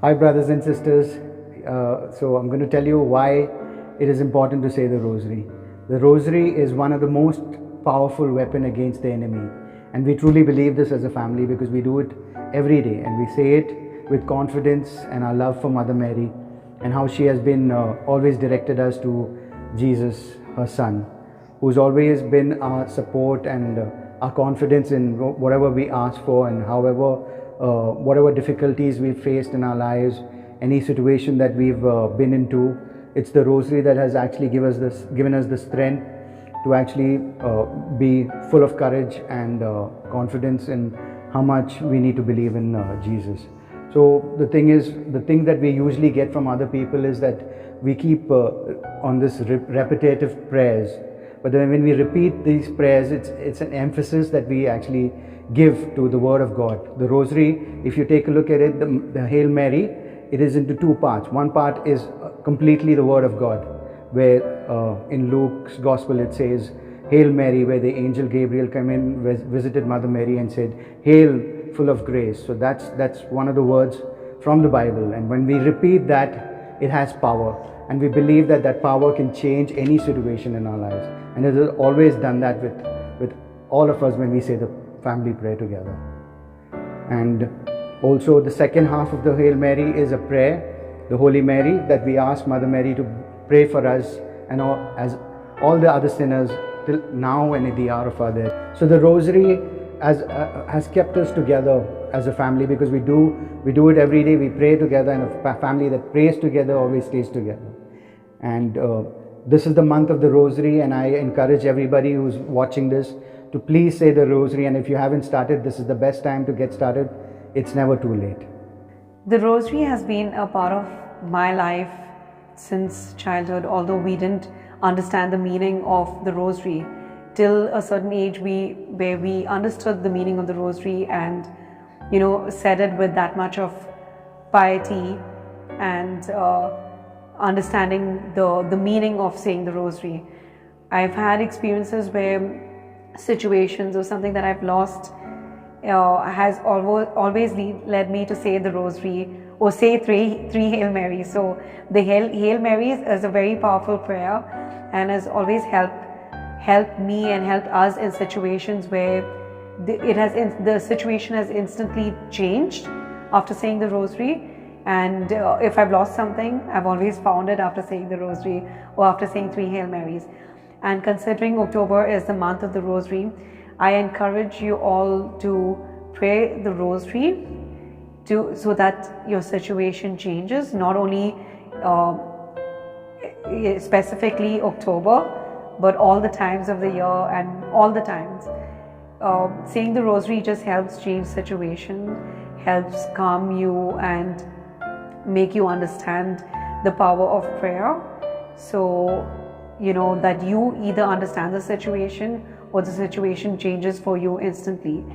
Hi brothers and sisters, so I'm going to tell you why it is important to say the rosary. The rosary is one of the most powerful weapon against the enemy, and we truly believe this as a family because we do it every day and we say it with confidence and our love for Mother Mary and how she has been always directed us to Jesus, her son, who's always been our support and our confidence in whatever we ask for and whatever difficulties we've faced in our lives, any situation that we've been into. It's the rosary that has actually given us the strength to actually be full of courage and confidence in how much we need to believe in Jesus. So the thing that we usually get from other people is that we keep on this repetitive prayers, but then when we repeat these prayers, it's an emphasis that we actually give to the Word of God. The Rosary, if you take a look at it, the Hail Mary, it is into two parts. One part is completely the Word of God, where in Luke's Gospel it says, Hail Mary, where the angel Gabriel came in, visited Mother Mary and said, Hail, full of grace. So that's one of the words from the Bible. And when we repeat that, it has power. And we believe that that power can change any situation in our lives. And it has always done that with all of us when we say the family prayer together. And also the second half of the Hail Mary is a prayer, the Holy Mary, that we ask Mother Mary to pray for us and as all the other sinners till now and at the hour of our death. So the Rosary has kept us together as a family because we do it every day. We pray together, and a family that prays together always stays together. And this is the month of the Rosary, and I encourage everybody who's watching this to please say the Rosary. And if you haven't started, this is the best time to get started. It's never too late. The Rosary has been a part of my life since childhood, although we didn't understand the meaning of the Rosary till a certain age where we understood the meaning of the Rosary and said it with that much of piety and understanding the meaning of saying the Rosary. I've had experiences where situations or something that I've lost has always led me to say the Rosary or say three Hail Marys. So the Hail Marys is a very powerful prayer and has always helped me and helped us in situations where the situation has instantly changed after saying the Rosary. And if I've lost something, I've always found it after saying the Rosary or after saying three Hail Marys. And considering October is the month of the Rosary, I encourage you all to pray the Rosary so that your situation changes, not only specifically October, but all the times of the year and all the times. Saying the Rosary just helps change situation, helps calm you and make you understand the power of prayer. So that you either understand the situation or the situation changes for you instantly.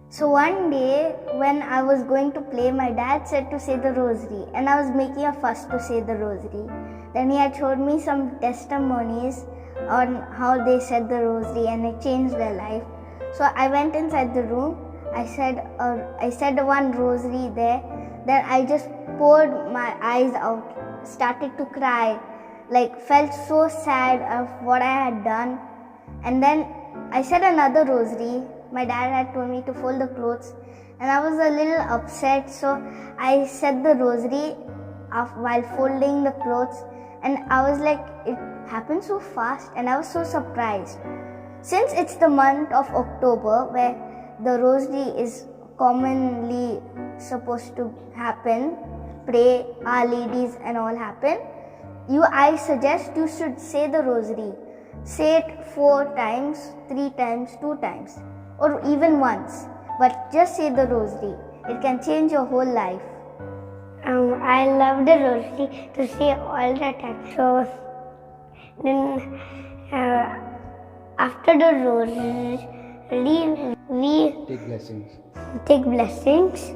So one day when I was going to play, my dad said to say the Rosary, and I was making a fuss to say the Rosary. Then he had showed me some testimonies on how they said the Rosary and it changed their life. So I went inside the room, I said one Rosary there, then I just poured my eyes out, started to cry, felt so sad of what I had done. And then I said another Rosary. My dad had told me to fold the clothes and I was a little upset, so I said the Rosary while folding the clothes, and I was like, it happened so fast and I was so surprised. Since it's the month of October where the Rosary is commonly supposed to happen, pray, Our Ladies and all happen, I suggest you should say the Rosary. Say it 4 times, 3 times, 2 times, or even once. But just say the Rosary. It can change your whole life. I love the Rosary to say all the time. So then after the Rosary, we Take blessings. Take blessings.